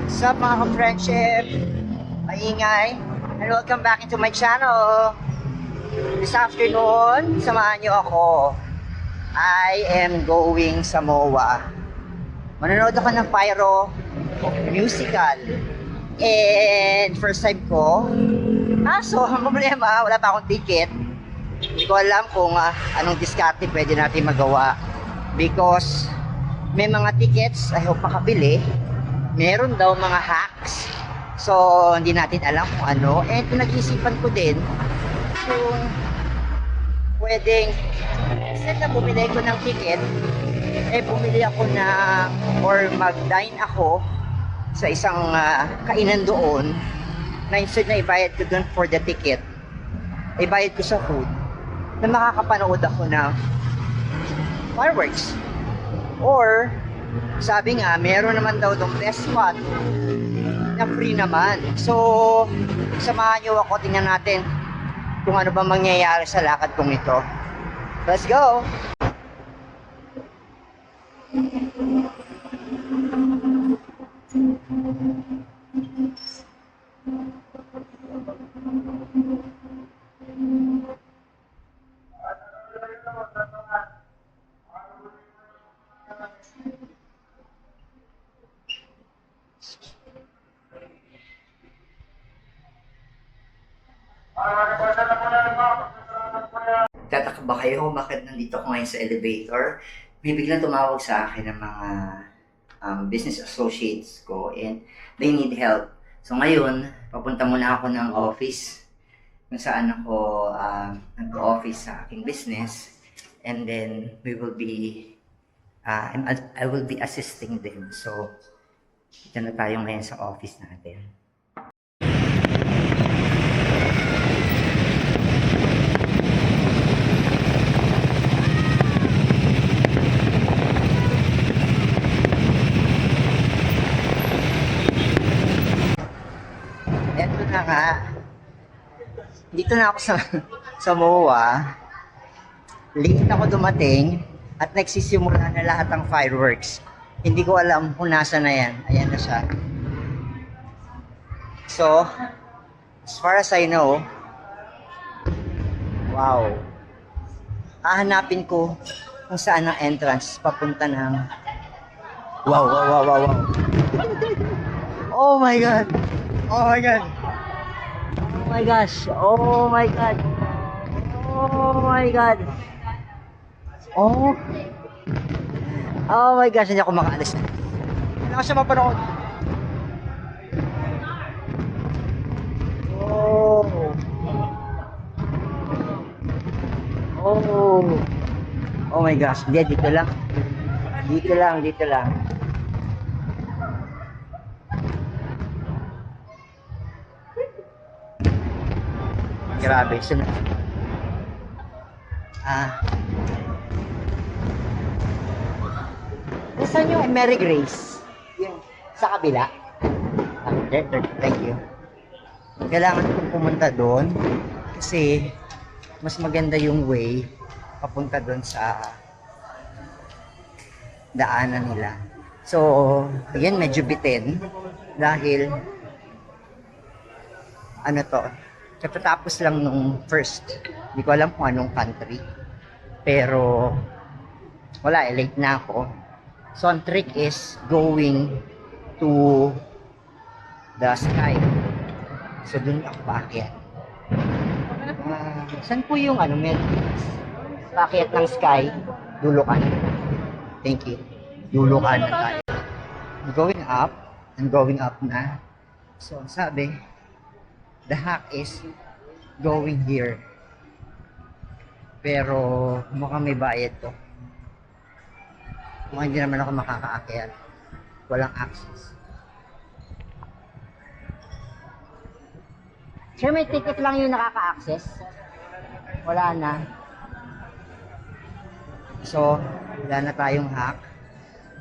What's up mga ka-friendship? Maingay. And welcome back into my channel. This afternoon, samahan nyo ako. I am going sa MOA. Manonood ako ng Pyro musical. And first time ko. So, ang problema, wala pa akong ticket. Hindi ko alam kung anong diskarte pwede natin magawa. Because may mga tickets, I hope makabili. Meron daw mga hacks. So, hindi natin alam kung ano. And pinag-isipan ko din kung pwedeng instead na bumili ko ng ticket, bumili ako na or mag-dine ako sa isang kainan doon na instead na ibayad ko doon for the ticket, ibayad ko sa food na makakapanood ako ng fireworks. Or sabi nga, meron naman daw itong best spot na free naman. So, samahan nyo ako, tingnan natin kung ano ba mangyayari sa lakad kong ito. Let's go! Tataka ba kayo bakit nandito ako ngayon sa elevator? May biglang tumawag sa akin ng mga business associates ko and they need help. So ngayon, papunta muna ako ng office kung saan ako nag-office sa aking business, and then we will be I will be assisting them. So dito na tayo ngayon sa office natin. Eto na nga. Dito na ako sa MOA. Late ako dumating at nagsisimula na lahat ng fireworks. Hindi ko alam kung nasa na yan. Ayan na siya. So, as far as I know, wow. Hahanapin ko kung saan ang entrance papunta ng wow. Oh my God! Oh my God! Oh my gosh! Oh my God! Oh my God! Oh my gosh! Hindi ako makaalis. Hindi ko siya mapanood. Oh my gosh! Hindi, dito lang. Dito lang. Grabe, sunod. Nasaan yung Mary Grace? Yung sa kabila? Thank you. Kailangan kong pumunta doon kasi mas maganda yung way papunta doon sa daanan nila. So, again, medyo bitin dahil ano to, katatapos lang nung first. Hindi ko alam kung anong country. Pero wala, late na ako. So ang trick is going to the sky. So dun ako paakyat. Saan po yung paakyat ng sky? Dulukan. Thank you. Dulukan na tayo. I'm going up na. So sabi, the hack is going here. Pero mukhang may bayad to. Mukhang hindi naman ako makakaakyat. Walang access. Sir, may ticket lang yung nakaka-access? Wala na. So, wala na tayong hack.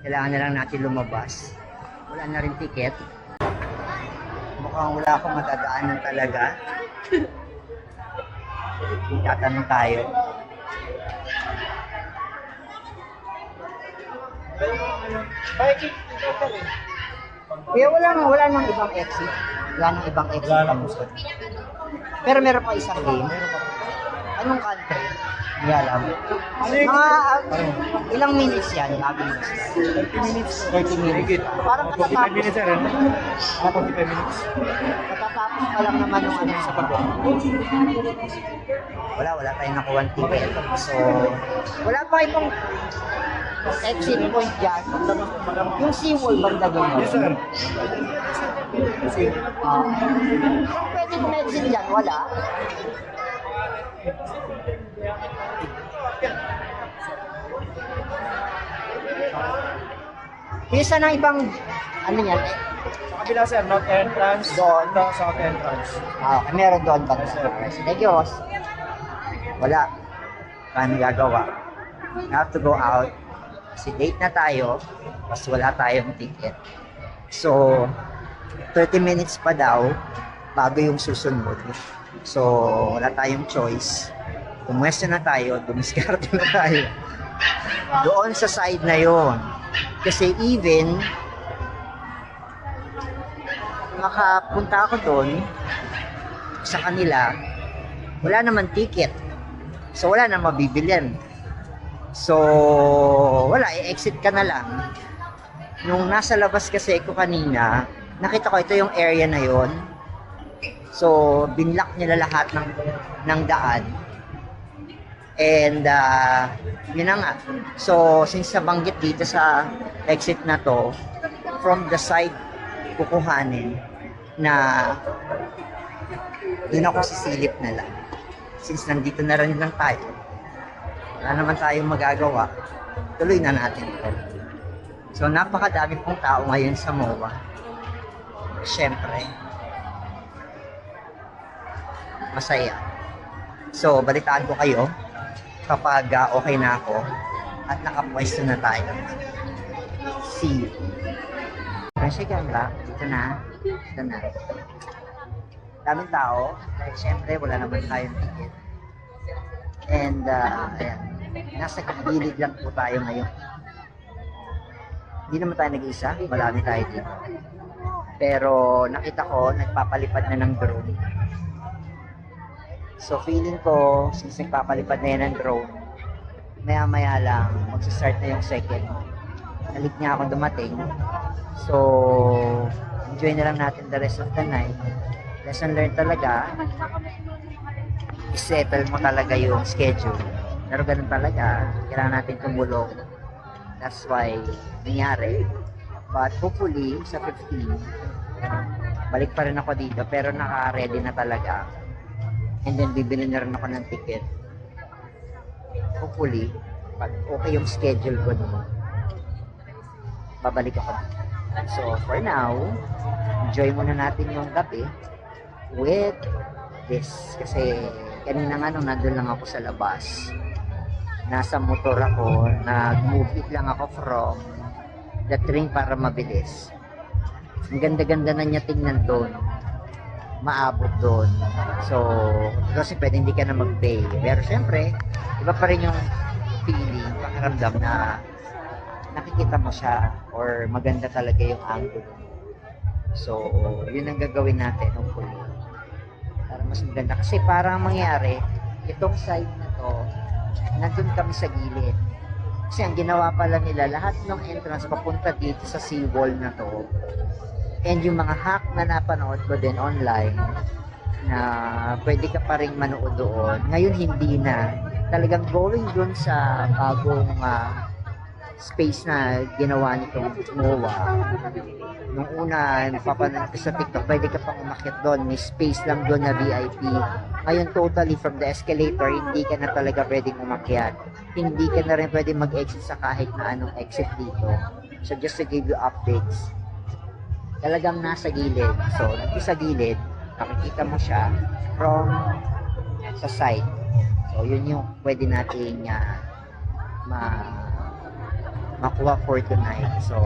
Kailangan na lang natin lumabas. Wala na rin ticket. Mukhang wala akong matadaanan talaga. Tatanong tayo. Kaya wala nang ibang exit. Wala nang ibang exit. Wala lang po, sir. Pero meron pa isang game. Meron pa po. Anong country? Hindi alam. Ano yung... Mga ilang minutes yan? Ilang minutes? 30 minutes. 30 minutes. Higit. Parang 45 katatapos. minutes, sir. 45 minutes. Katatapos pa lang naman ng ano sa pag wala tayong nakuha ng ticket. So, wala pa ibang exit point dyan. Yung SeaWorld banda doon. Yes, sir. Pwede kung exit dyan, wala. Isa ng ibang, ano yan, Sa kabila, sir. North entrance. Doon. Ito, south entrance. meron doon ba? Thank you, boss. Wala. Paano gagawa? We have to go out. Kasi date na tayo, mas wala tayong ticket. So, 30 minutes pa daw bago yung susunod. So, wala tayong choice. Pumwesto na tayo, dumiskarte na tayo. Doon sa side na yon. Kasi even makapunta ako doon sa kanila, wala naman ticket. So, wala na mabibilyan. So, wala, i-exit ka na lang. Nung nasa labas kasi ako kanina, nakita ko ito yung area na yon. So, binlock nila lahat ng daan. And, yun na nga. So, since nabanggit dito sa exit na to, from the side kukuhanin na doon ako sisilip na lang. Since nandito na rin lang tayo, wala naman tayong magagawa, tuloy na natin ito. So, napakadami pong tao ngayon sa MOA. Siyempre, masaya. So, balitaan ko kayo kapag okay na ako at nakapwesto na tayo. See you. Kasi ganda, dito na. Daming tao, dahil syempre wala naman tayong ticket. And, ayan, nasa gilid lang po tayo ngayon. Hindi naman tayo nag-isa, marami tayo dito. Pero nakita ko, nagpapalipad na ng drone. So feeling ko, since nagpapalipad na yan ng drone, maya-maya lang, magsistart na yung second. Nalit niya ako dumating. So, enjoy na lang natin the rest of the night. Lesson learned talaga, isettle mo talaga yung schedule. Pero ganun talaga, kailangan natin tumulong. That's why nangyari. But hopefully, sa 15, balik pa rin ako dito. Pero naka-ready na talaga. And then, bibili na rin ako ng ticket. Hopefully, pag okay yung schedule ko naman, babalik ako. So, for now, enjoy muna natin yung gabi with this. Kasi, kanina nga nung nandun lang ako sa labas, nasa motor ako, nag-move it lang ako from the train para mabilis. Ang ganda-ganda na niya tingnan doon. Maabot doon. So, kasi pwede hindi ka na mag-pay. Pero syempre, iba pa rin yung feeling, pakiramdam na nakikita mo siya or maganda talaga yung angle. So, yun ang gagawin natin, hopefully. Para mas maganda. Kasi parang mangyari, itong side na to, nandun kami sa gilid. Kasi ang ginawa pala nila, lahat ng entrance papunta dito sa seawall na to. And yung mga hack na napanood ko din online, na pwede ka pa rin manood doon. Ngayon hindi na. Talagang going doon sa bagong space na ginawa nitong MOA. Nung una, napapanood ko sa TikTok, pwede ka pang umakyat doon. May space lang doon na VIP. Ngayon, totally from the escalator, hindi ka na talaga pwedeng umakyat. Hindi ka na rin pwedeng mag-exit sa kahit na anong exit dito. So, just to give you updates, talagang nasa gilid. So, sa gilid, nakikita mo siya from sa side. So, yun yung pwede nating makuha for tonight. So,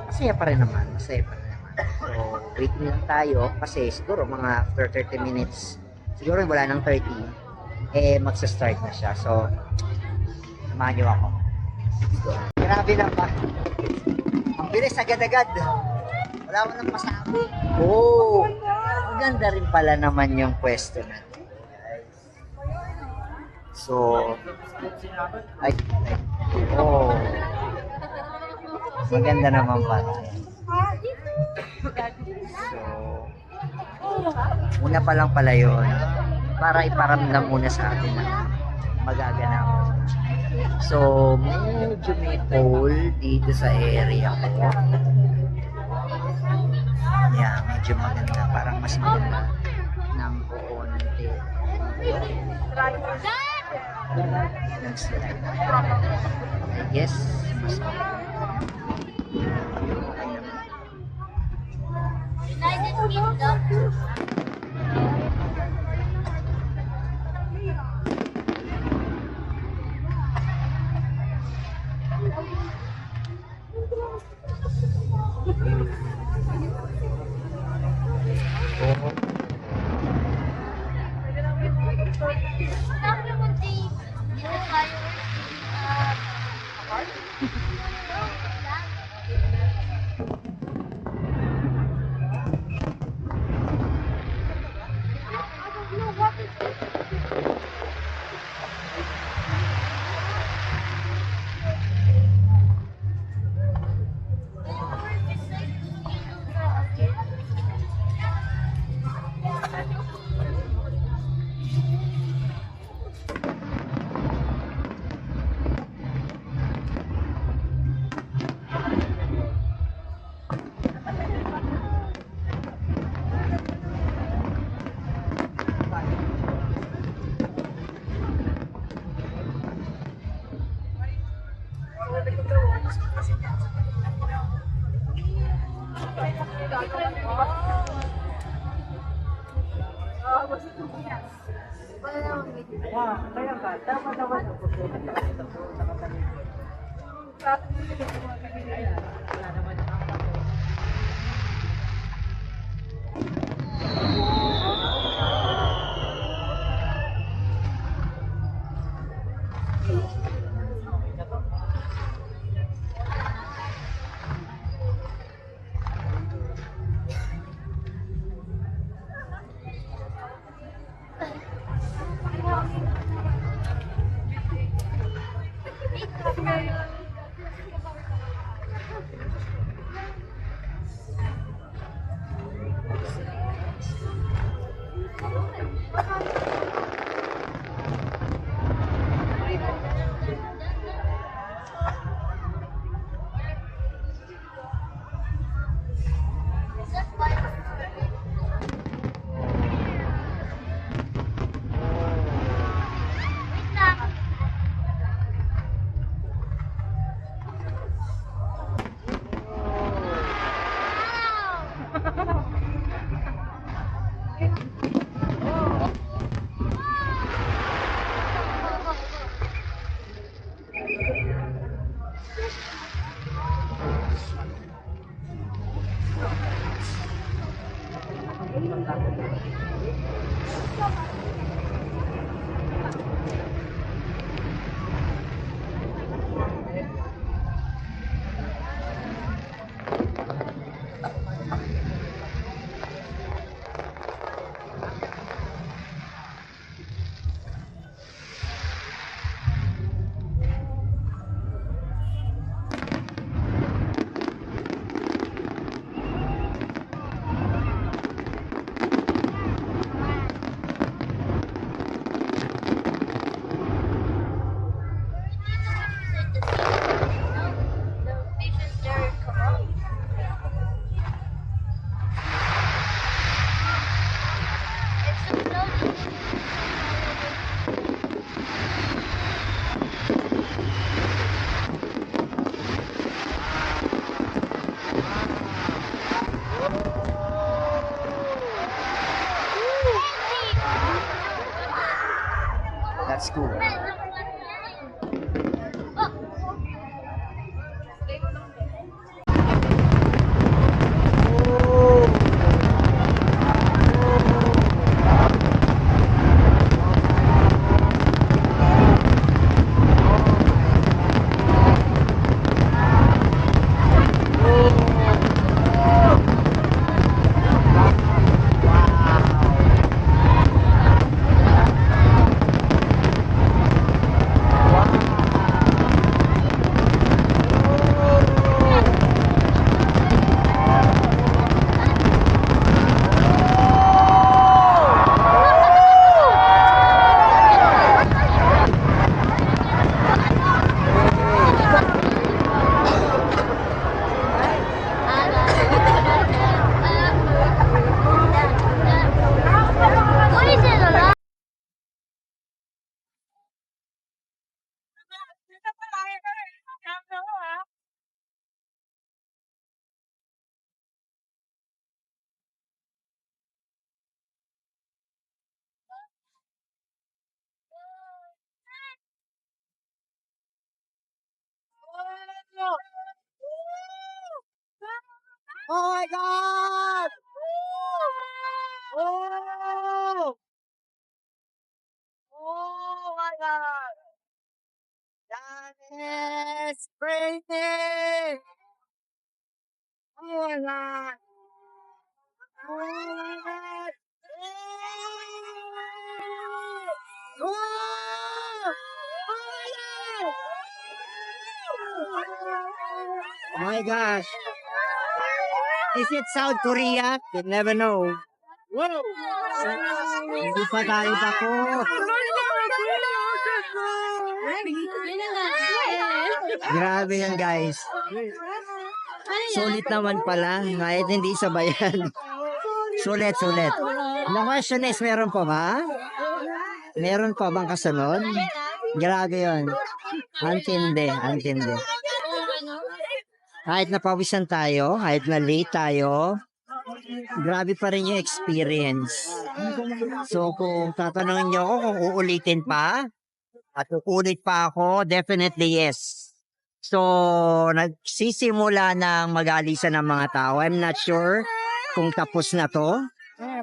masaya pa rin naman. So, waiting lang tayo kasi siguro mga after 30 minutes, siguro wala nang 30, magsa-start na siya. So, samahan niyo ako. Grabe lang ba? Ang bilis, agad-agad. Wala mo nang masabi. Oh, maganda rin pala naman yung pwesto natin, guys. So, oh, maganda naman pala. So, una pa lang pala yun, para iparamdam muna sa atin na magaganap. So, medyo may hole dito sa area ko. Yeah, medyo maganda. Parang mas maganda ng konti. Ng slide. I guess, mas maganda. Okay naman. United Kingdom. That's cool. Oh my God! Oh! Oh my God! That is crazy! Oh my God! Oh my God! Oh! Oh my gosh! Is it South Korea? You never know. Wow! Hindi pa tayo tapos. Grabe yan guys. Sulit naman pala. Kahit hindi sabayan. Sulit. The question is, meron pa ba? Meron pa bang kasunod? Grabe yun. Antindi. Kahit napawisan tayo, kahit na late tayo, grabe pa rin yung experience. So kung tatanungin niyo ako kung uulitin pa, at uulit pa ako, definitely yes. So, nagsisimula ng mag-alisan ng mga tao. I'm not sure kung tapos na to,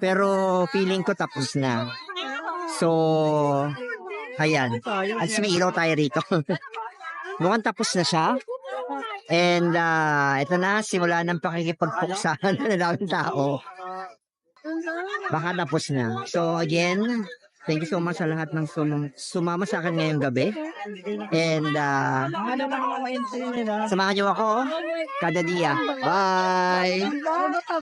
pero feeling ko tapos na. So, ayan. At may ilaw tayo rito. Mukhang tapos na siya. And ito na, simula ng pakikipagpuksahan ng daming tao. Baka tapos na. So again, thank you so much sa lahat ng sumama sa akin ngayong gabi. And samahan niyo ako kada dia. Bye!